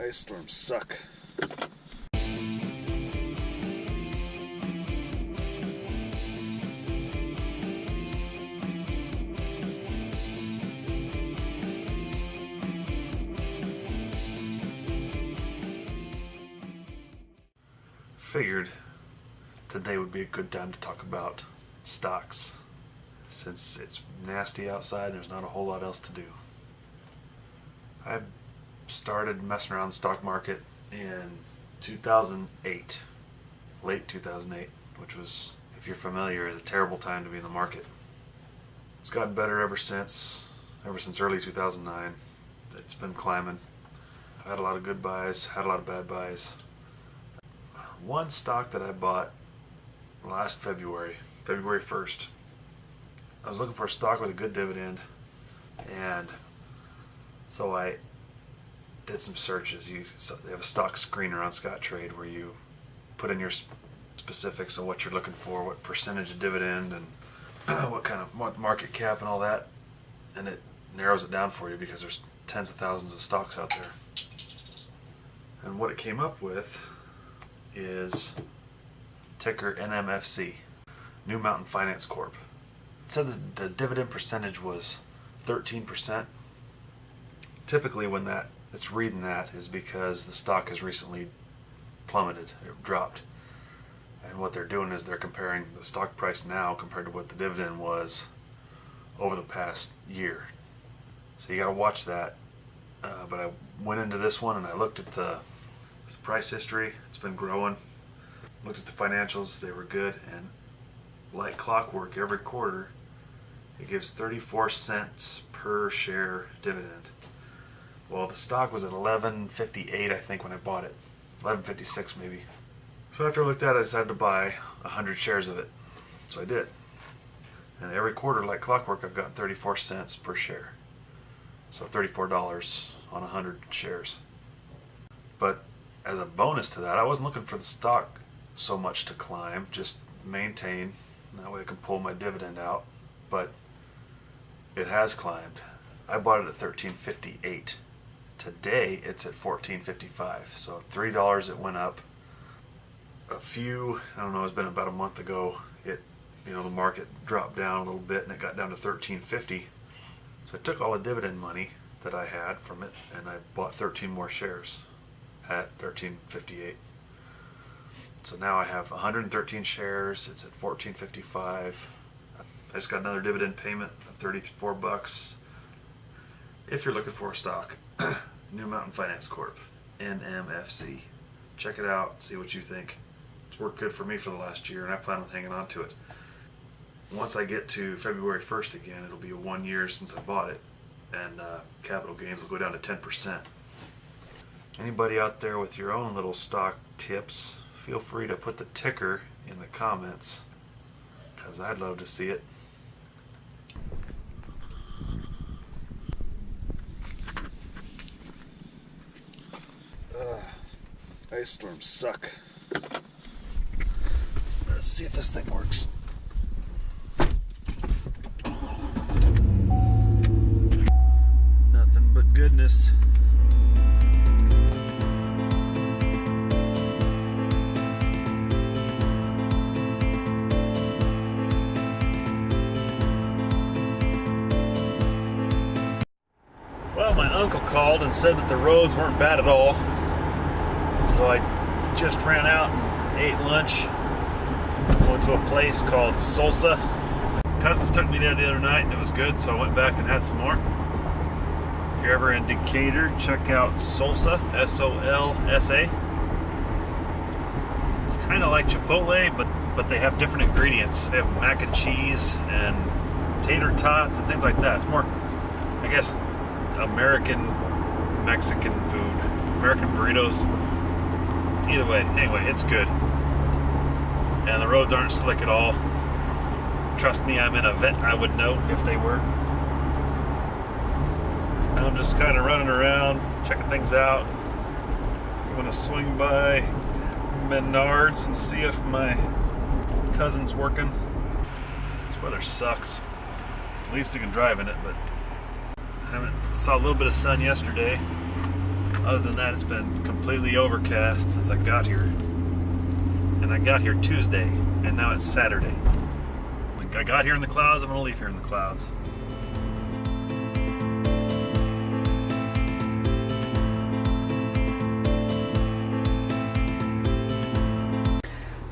Ice storms suck. Figured today would be a good time to talk about stocks, since it's nasty outside and there's not a whole lot else to do. I started messing around the stock market in 2008, late 2008, which was, if you're familiar, is a terrible time to be in the market. It's gotten better ever since early 2009. It's been climbing. I've had a lot of good buys, had a lot of bad buys. One stock that I bought last February 1st, I was looking for a stock with a good dividend, and so I did some searches. They have a stock screener on Scottrade where you put in your specifics of what you're looking for, what percentage of dividend, and what market cap and all that, and it narrows it down for you because there's tens of thousands of stocks out there. And what it came up with is ticker NMFC, New Mountain Finance Corp. It said that the dividend percentage was 13%. Typically when it's reading that is because the stock has recently plummeted, it dropped. And what they're doing is they're comparing the stock price now compared to what the dividend was over the past year. So you got to watch that. But I went into this one and I looked at the price history. It's been growing. Looked at the financials, they were good, and like clockwork, every quarter it gives 34 cents per share dividend. Well, the stock was at $11.58, I think, when I bought it. $11.56 maybe. So after I looked at it, I decided to buy 100 shares of it. So I did. And every quarter, like clockwork, I've gotten 34 cents per share. So $34 on 100 shares. But as a bonus to that, I wasn't looking for the stock so much to climb, just maintain. That way I can pull my dividend out. But it has climbed. I bought it at $13.58. Today it's at $14.55. So $3 it went up. It's been about a month ago, the market dropped down a little bit and it got down to $13.50. So I took all the dividend money that I had from it and I bought 13 more shares at $13.58. So now I have 113 shares. It's at $14.55. I just got another dividend payment of $34. If you're looking for a stock, New Mountain Finance Corp, NMFC. Check it out, see what you think. It's worked good for me for the last year and I plan on hanging on to it. Once I get to February 1st again, it'll be 1 year since I bought it, and capital gains will go down to 10%. Anybody out there with your own little stock tips, feel free to put the ticker in the comments, because I'd love to see it. Ice storms suck. Let's see if this thing works. Nothing but goodness. Well, my uncle called and said that the roads weren't bad at all. So I just ran out and ate lunch. Went to a place called Solsa. Cousins took me there the other night and it was good, so I went back and had some more. If you're ever in Decatur, check out Solsa, S-O-L-S-A. It's kind of like Chipotle, but they have different ingredients. They have mac and cheese and tater tots and things like that. It's more, I guess, American Mexican food, American burritos. Either way, anyway, it's good. And the roads aren't slick at all. Trust me, I'm in a vet, I would know if they were. I'm just kind of running around, checking things out. I'm gonna swing by Menards and see if my cousin's working. This weather sucks. At least I can drive in it, but I saw a little bit of sun yesterday. Other than that, it's been completely overcast since I got here. And I got here Tuesday, and now it's Saturday. I got here in the clouds, I'm gonna leave here in the clouds.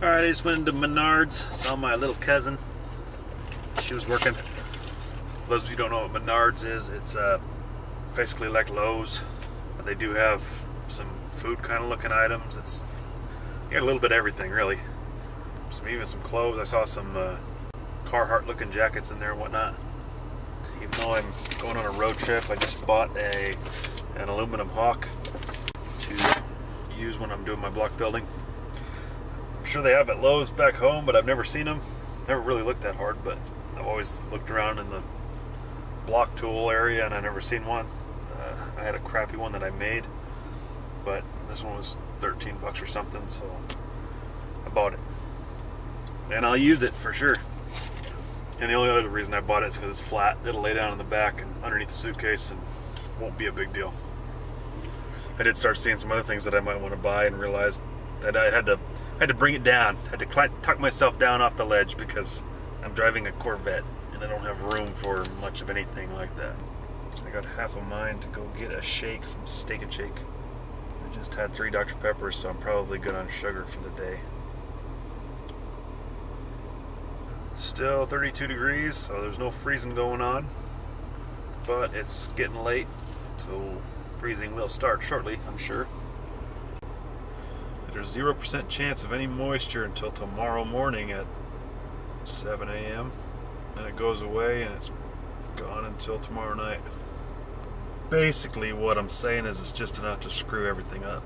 Alright, I just went into Menards, saw my little cousin. She was working. For those of you who don't know what Menards is, it's basically like Lowe's. They do have some food kind of looking items. It's you got a little bit of everything, really. Even some clothes. I saw some Carhartt looking jackets in there and whatnot. Even though I'm going on a road trip, I just bought an aluminum hawk to use when I'm doing my block building. I'm sure they have at Lowe's back home, but I've never seen them. Never really looked that hard, but I've always looked around in the block tool area and I've never seen one. I had a crappy one that I made, but this one was 13 bucks or something, so I bought it. And I'll use it for sure. And the only other reason I bought it is because it's flat. It'll lay down in the back and underneath the suitcase and won't be a big deal. I did start seeing some other things that I might want to buy and realized that I had to bring it down. I had to tuck myself down off the ledge because I'm driving a Corvette and I don't have room for much of anything like that. I got half a mind to go get a shake from Steak and Shake. I just had 3 Dr. Peppers, so I'm probably good on sugar for the day. It's still 32 degrees, so there's no freezing going on. But it's getting late, so freezing will start shortly, I'm sure. There's 0% chance of any moisture until tomorrow morning at 7 a.m. Then it goes away and it's gone until tomorrow night. Basically what I'm saying is it's just enough to screw everything up.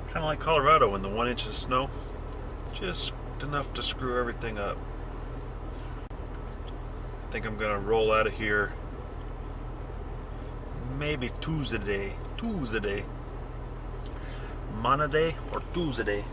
Kind of like Colorado in the 1 inch of snow. Just enough to screw everything up. I think I'm gonna roll out of here maybe Tuesday. Monday or Tuesday.